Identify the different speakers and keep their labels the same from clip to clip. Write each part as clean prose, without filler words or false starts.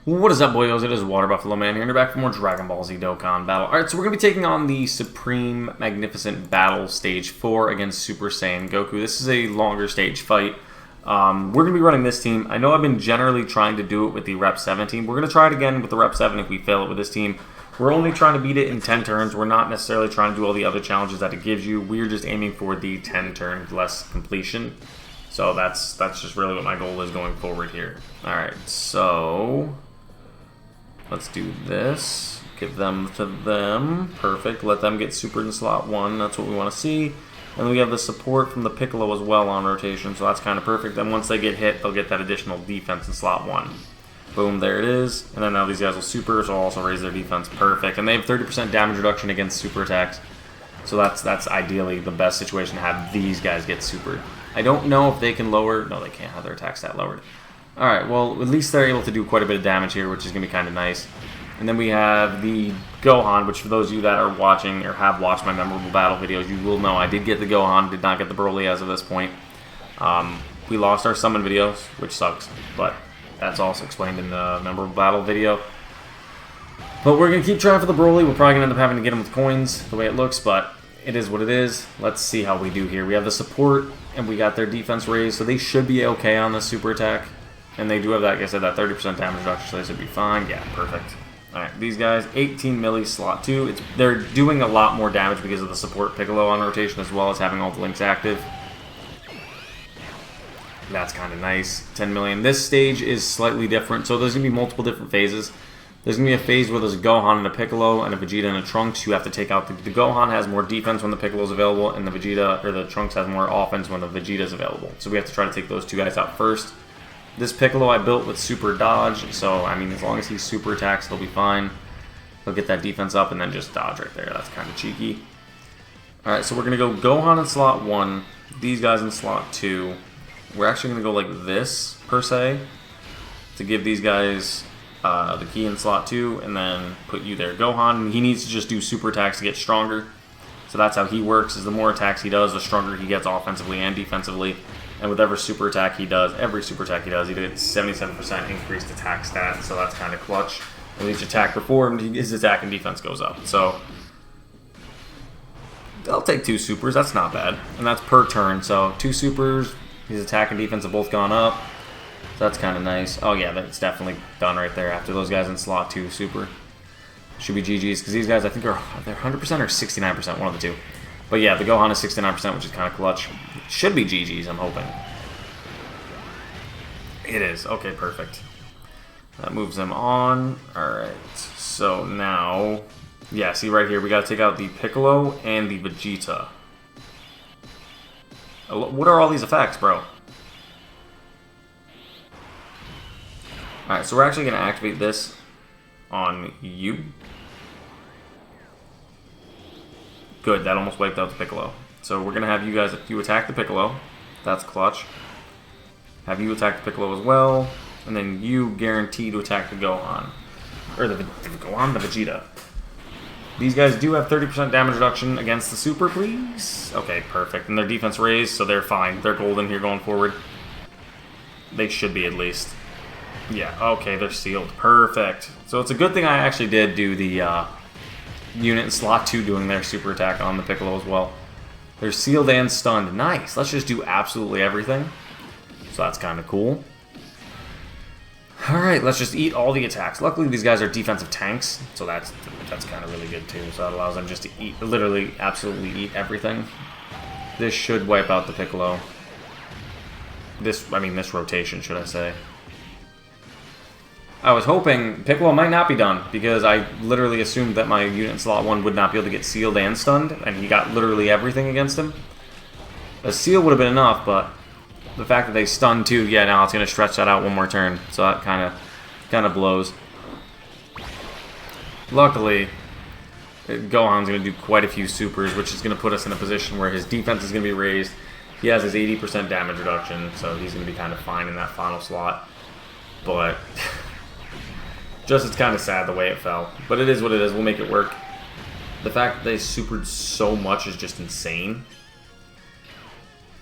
Speaker 1: What is up, boyos? It is Water Buffalo Man here, and you're back for more Dragon Ball Z Dokkan Battle. Alright, so we're going to be taking on the Supreme Magnificent Battle Stage 4 against Super Saiyan Goku. This is a longer stage fight. We're going to be running this team. I know I've been generally trying to do it with the Rep 7 team. We're going to try it again with the Rep 7 if we fail it with this team. We're only trying to beat it in 10 turns. We're not necessarily trying to do all the other challenges that it gives you. We're just aiming for the 10 turns less completion. So that's just really what my goal is going forward here. Alright, so let's do this. Give them to them. Perfect. Let them get supered in slot 1. That's what we want to see. And we have the support from the Piccolo as well on rotation, so that's kind of perfect. And once they get hit, they'll get that additional defense in slot 1. Boom, there it is. And then now these guys will super, so I'll also raise their defense. Perfect. And they have 30% damage reduction against super attacks. So that's ideally the best situation to have these guys get supered. I don't know if they can lower... No, they can't have their attack stat lowered. Alright, well, at least they're able to do quite a bit of damage here, which is going to be kind of nice. And then we have the Gohan, which for those of you that are watching or have watched my memorable battle videos, you will know I did get the Gohan, did not get the Broly as of this point. We lost our summon videos, which sucks, but that's also explained in the memorable battle video. But we're going to keep trying for the Broly. We're probably going to end up having to get him with coins, the way it looks, but it is what it is. Let's see how we do here. We have the support, and we got their defense raised, so they should be okay on this super attack. And they do have that, like I said, that 30% damage reduction, so they should be fine. Yeah, perfect. Alright, these guys, 18 milli, slot 2. They're doing a lot more damage because of the support Piccolo on rotation, as well as having all the links active. That's kind of nice. 10 million. This stage is slightly different, so there's going to be multiple different phases. There's going to be a phase where there's a Gohan and a Piccolo and a Vegeta and a Trunks. You have to take out the Gohan has more defense when the Piccolo's available, and the Vegeta, or the Trunks has more offense when the Vegeta's available. So we have to try to take those two guys out first. This Piccolo I built with super dodge, so I mean as long as he super attacks, he'll be fine. He'll get that defense up and then just dodge right there. That's kind of cheeky. Alright, so we're going to go Gohan in slot 1, these guys in slot 2. We're actually going to go like this, per se, to give these guys the key in slot 2, and then put you there. Gohan, he needs to just do super attacks to get stronger. So that's how he works, is the more attacks he does, the stronger he gets offensively and defensively. And with every super attack he does, he gets 77% increased attack stat, so that's kind of clutch. With each attack performed, his attack and defense goes up. So they'll take 2 supers, that's not bad. And that's per turn, so 2 supers, his attack and defense have both gone up. So that's kind of nice. Oh yeah, that's definitely done right there after those guys in slot 2 super. Should be GG's, because these guys I think they're 100% or 69%, one of the two. But yeah, the Gohan is 69%, which is kind of clutch. It should be GG's, I'm hoping. It is. Okay, perfect. That moves them on. Alright, so now... Yeah, see right here, we got to take out the Piccolo and the Vegeta. What are all these effects, bro? Alright, so we're actually going to activate this on you. Good, that almost wiped out the Piccolo. So we're going to have you guys, if you attack the Piccolo, that's clutch. Have you attack the Piccolo as well, and then you guarantee to attack the Gohan. Or the Gohan, the Vegeta. These guys do have 30% damage reduction against the Super, please. Okay, perfect. And their defense raised, so they're fine. They're golden here going forward. They should be at least. Yeah, okay, they're sealed. Perfect. So it's a good thing I actually did do the unit in slot 2 doing their super attack on the Piccolo as well. They're sealed and stunned. Nice. Let's just do absolutely everything. So that's kind of cool. Alright, let's just eat all the attacks. Luckily, these guys are defensive tanks, so that's kind of really good too. So that allows them just to eat, literally, absolutely eat everything. This should wipe out the Piccolo. This rotation, should I say. I was hoping Piccolo might not be done, because I literally assumed that my unit in slot 1 would not be able to get sealed and stunned, and he got literally everything against him. A seal would have been enough, but the fact that they stunned too, yeah, now it's going to stretch that out one more turn, so that kind of blows. Luckily, Gohan's going to do quite a few supers, which is going to put us in a position where his defense is going to be raised. He has his 80% damage reduction, so he's going to be kind of fine in that final slot. But just it's kind of sad the way it fell. But it is what it is. We'll make it work. The fact that they supered so much is just insane.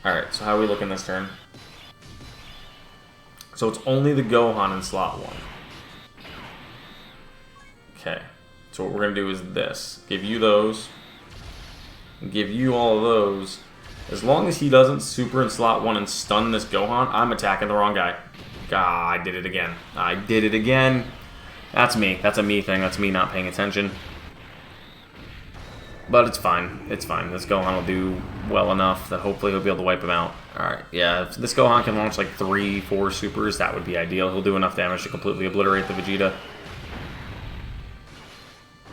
Speaker 1: Alright, so how are we looking this turn? So it's only the Gohan in slot 1. Okay. So what we're going to do is this. Give you those. Give you all of those. As long as he doesn't super in slot 1 and stun this Gohan, I'm attacking the wrong guy. Ah, I did it again. I did it again. That's me. That's a me thing. That's me not paying attention. But it's fine. It's fine. This Gohan will do well enough that hopefully he'll be able to wipe him out. Alright, yeah. If this Gohan can launch like 3, 4 supers, that would be ideal. He'll do enough damage to completely obliterate the Vegeta.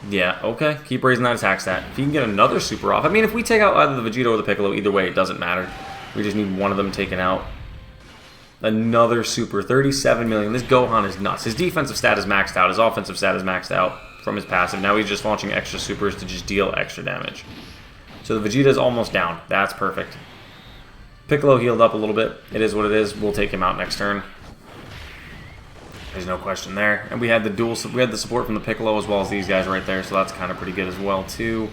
Speaker 1: Yeah, okay. Keep raising that attack stat. If he can get another super off. I mean, if we take out either the Vegeta or the Piccolo, either way, it doesn't matter. We just need one of them taken out. Another super. 37 million. This Gohan is nuts. His defensive stat is maxed out. His offensive stat is maxed out from his passive. Now he's just launching extra supers to just deal extra damage. So the Vegeta is almost down. That's perfect. Piccolo healed up a little bit. It is what it is. We'll take him out next turn. There's no question there. And we had the support from the Piccolo as well as these guys right there, so that's kind of pretty good as well too.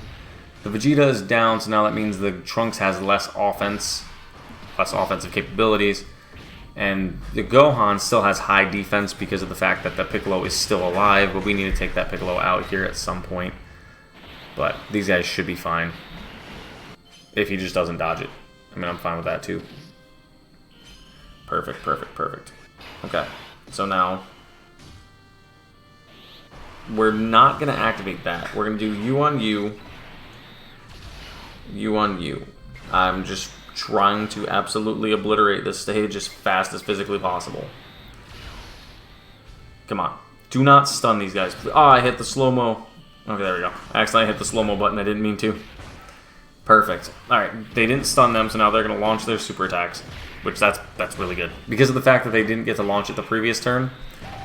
Speaker 1: The Vegeta is down, so now that means the Trunks has less offensive capabilities. And the Gohan still has high defense because of the fact that the Piccolo is still alive, but we need to take that Piccolo out here at some point. But these guys should be fine. If he just doesn't dodge it. I mean, I'm fine with that too. Perfect, perfect, perfect. Okay. So now, we're not going to activate that. We're going to do you on you, you on you. I'm just trying to absolutely obliterate this stage as fast as physically possible. Come on. Do not stun these guys. Oh, I hit the slow-mo. Okay, there we go. Actually, I hit the slow-mo button. I didn't mean to. Perfect. Alright, they didn't stun them, so now they're going to launch their super attacks. Which, that's really good. Because of the fact that they didn't get to launch it the previous turn,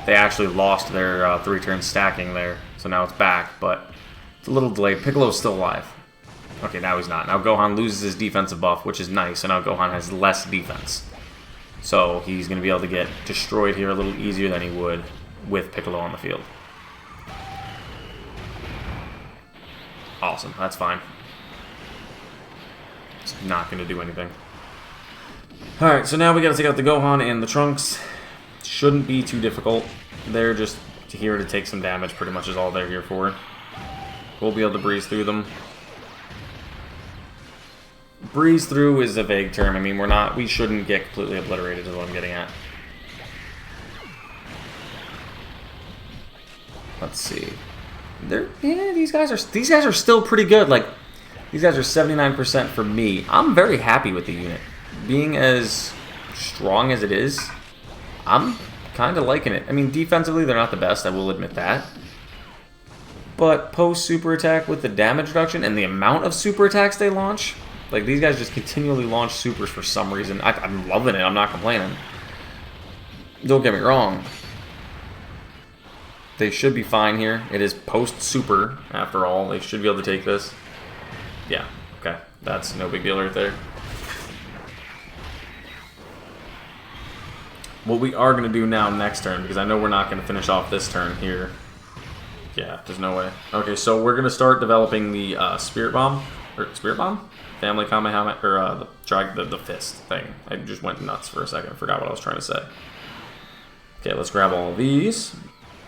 Speaker 1: they actually lost their 3-turn stacking there. So now it's back, but it's a little delayed. Piccolo's still alive. Okay, now he's not. Now Gohan loses his defensive buff, which is nice, and now Gohan has less defense. So he's going to be able to get destroyed here a little easier than he would with Piccolo on the field. Awesome, that's fine. It's not going to do anything. Alright, so now we gotta take out the Gohan and the Trunks. Shouldn't be too difficult. They're just here to take some damage, pretty much is all they're here for. We'll be able to breeze through them. Breeze through is a vague term. I mean, we shouldn't get completely obliterated is what I'm getting at. Let's see. These guys are still pretty good. Like, these guys are 79% for me. I'm very happy with the unit. Being as strong as it is, I'm kind of liking it. I mean, defensively, they're not the best, I will admit that. But post-super attack with the damage reduction and the amount of super attacks they launch, like, these guys just continually launch supers for some reason. I'm loving it. I'm not complaining. Don't get me wrong. They should be fine here. It is post-super, after all. They should be able to take this. Yeah, okay. That's no big deal right there. What we are going to do now next turn, because I know we're not going to finish off this turn here. Yeah, there's no way. Okay, so we're going to start developing the Spirit Bomb. Or Spirit Bomb? Family Kamehameha, or the fist thing. I just went nuts for a second. I forgot what I was trying to say. Okay, let's grab all of these.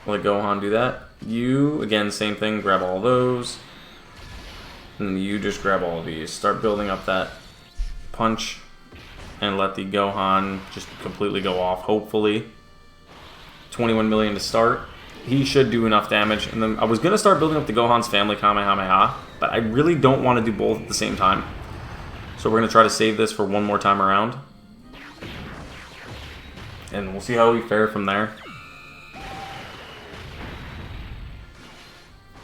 Speaker 1: Let Gohan do that. You, again, same thing. Grab all those. And you just grab all of these. Start building up that punch. And let the Gohan just completely go off, hopefully. 21 million to start. He should do enough damage. And then I was going to start building up the Gohan's Family Kamehameha, but I really don't want to do both at the same time. So we're going to try to save this for one more time around. And we'll see how we fare from there.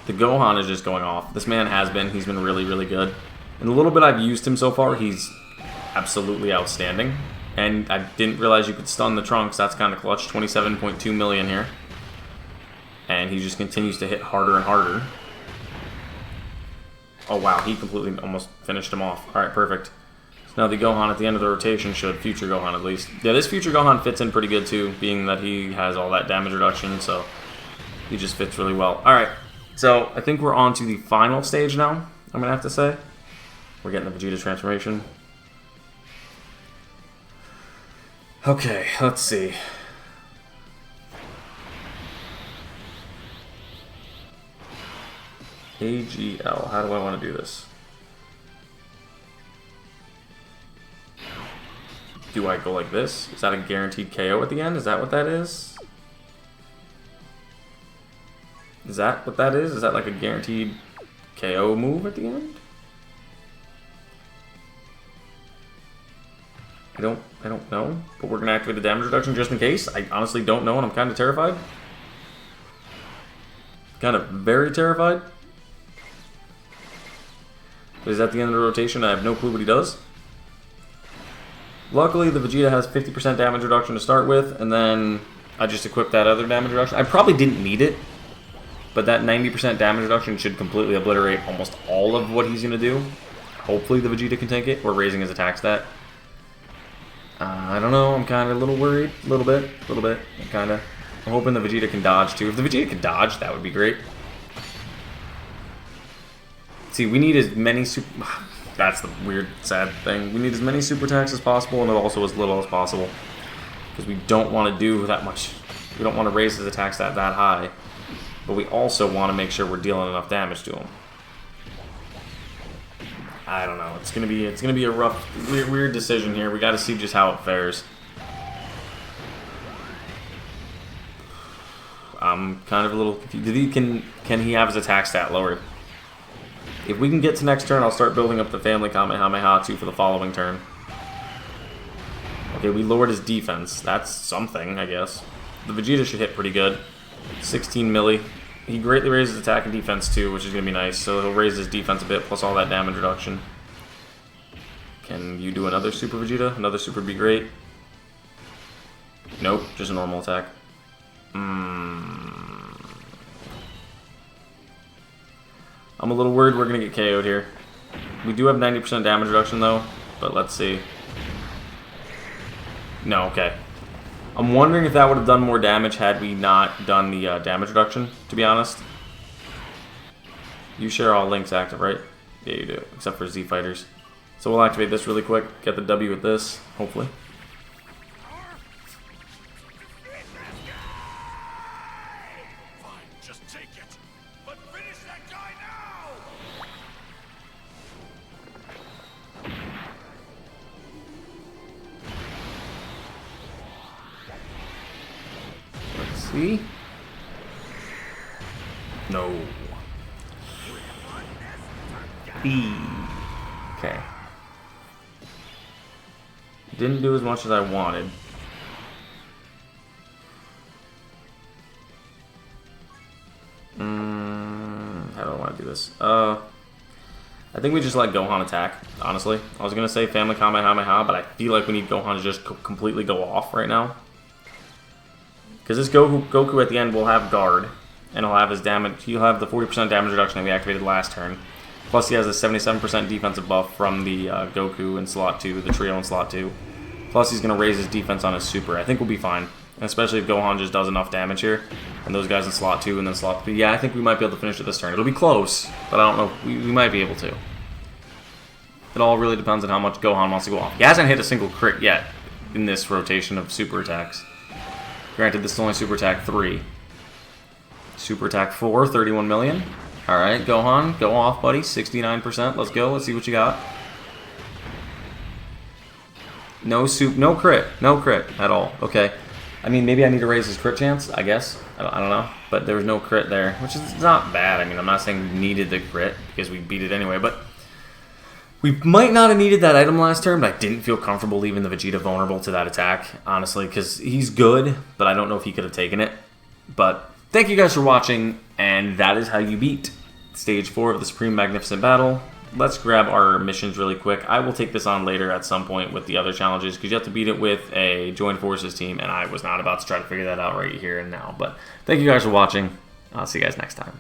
Speaker 1: The Gohan is just going off. This man has been. He's been really, really good. And the little bit I've used him so far, he's absolutely outstanding. And I didn't realize you could stun the Trunks. That's kind of clutch. 27.2 million here. And he just continues to hit harder and harder. Oh wow, he completely almost finished him off. Alright, perfect. So now the Gohan at the end of the rotation should, future Gohan at least. Yeah, this future Gohan fits in pretty good too, being that he has all that damage reduction, so he just fits really well. Alright, so I think we're on to the final stage now, I'm going to have to say. We're getting the Vegeta transformation. Okay, let's see. AGL. How do I want to do this? Do I go like this? Is that a guaranteed KO at the end? Is that what that is? Is that what that is? Is that like a guaranteed KO move at the end? I don't know, but we're gonna activate the damage reduction just in case. I honestly don't know, and I'm kind of terrified. Kind of very terrified. But is that the end of the rotation? I have no clue what he does. Luckily, the Vegeta has 50% damage reduction to start with, and then I just equipped that other damage reduction. I probably didn't need it, but that 90% damage reduction should completely obliterate almost all of what he's gonna do. Hopefully, the Vegeta can take it. We're raising his attack stat. I don't know, I'm kind of a little worried. A little bit, kind of. I'm hoping the Vegeta can dodge, too. If the Vegeta can dodge, that would be great. See, we need as many super... That's the weird, sad thing. We need as many super attacks as possible, and also as little as possible. Because we don't want to do that much. We don't want to raise his attack stat that high. But we also want to make sure we're dealing enough damage to him. I don't know. It's gonna be a rough, weird decision here. We got to see just how it fares. I'm kind of a little confused. Can he have his attack stat lowered? If we can get to next turn, I'll start building up the family Kamehameha 2 for the following turn. Okay, we lowered his defense. That's something, I guess. The Vegeta should hit pretty good. 16 milli. He greatly raises attack and defense too, which is going to be nice. So he'll raise his defense a bit, plus all that damage reduction. Can you do another Super Vegeta? Another Super be great. Nope, just a normal attack. I'm a little worried we're going to get KO'd here. We do have 90% damage reduction though, but let's see. No, okay. I'm wondering if that would have done more damage had we not done the damage reduction, to be honest. You share all links active, right? Yeah, you do, except for Z Fighters. So we'll activate this really quick, get the W with this, hopefully.
Speaker 2: Fine, just take it. But finish that guy now!
Speaker 1: Let's see. No. B. Okay. Didn't do as much as I wanted. How do I want to do this? I think we just let Gohan attack, honestly. I was going to say Family Kamehameha, but I feel like we need Gohan to just completely go off right now. Because this Goku at the end will have guard, and he'll have his damage. He'll have the 40% damage reduction that we activated last turn. Plus, he has a 77% defensive buff from the Goku in slot 2, the trio in slot 2. Plus, he's going to raise his defense on his super. I think we'll be fine, and especially if Gohan just does enough damage here. And those guys in slot 2 and then slot 3. Yeah, I think we might be able to finish it this turn. It'll be close, but I don't know. We might be able to. It all really depends on how much Gohan wants to go off. He hasn't hit a single crit yet in this rotation of super attacks. Granted, this is only super attack 3. Super attack 4, 31 million. Alright, Gohan, go off, buddy. 69%. Let's go. Let's see what you got. No crit. No crit at all. Okay. I mean, maybe I need to raise his crit chance, I guess. I don't know. But there was no crit there, which is not bad. I mean, I'm not saying we needed the crit because we beat it anyway, but we might not have needed that item last turn, but I didn't feel comfortable leaving the Vegeta vulnerable to that attack, honestly, because he's good, but I don't know if he could have taken it. But thank you guys for watching, and that is how you beat Stage 4 of the Supreme Magnificent Battle. Let's grab our missions really quick. I will take this on later at some point with the other challenges, because you have to beat it with a Joined Forces team, and I was not about to try to figure that out right here and now. But thank you guys for watching. I'll see you guys next time.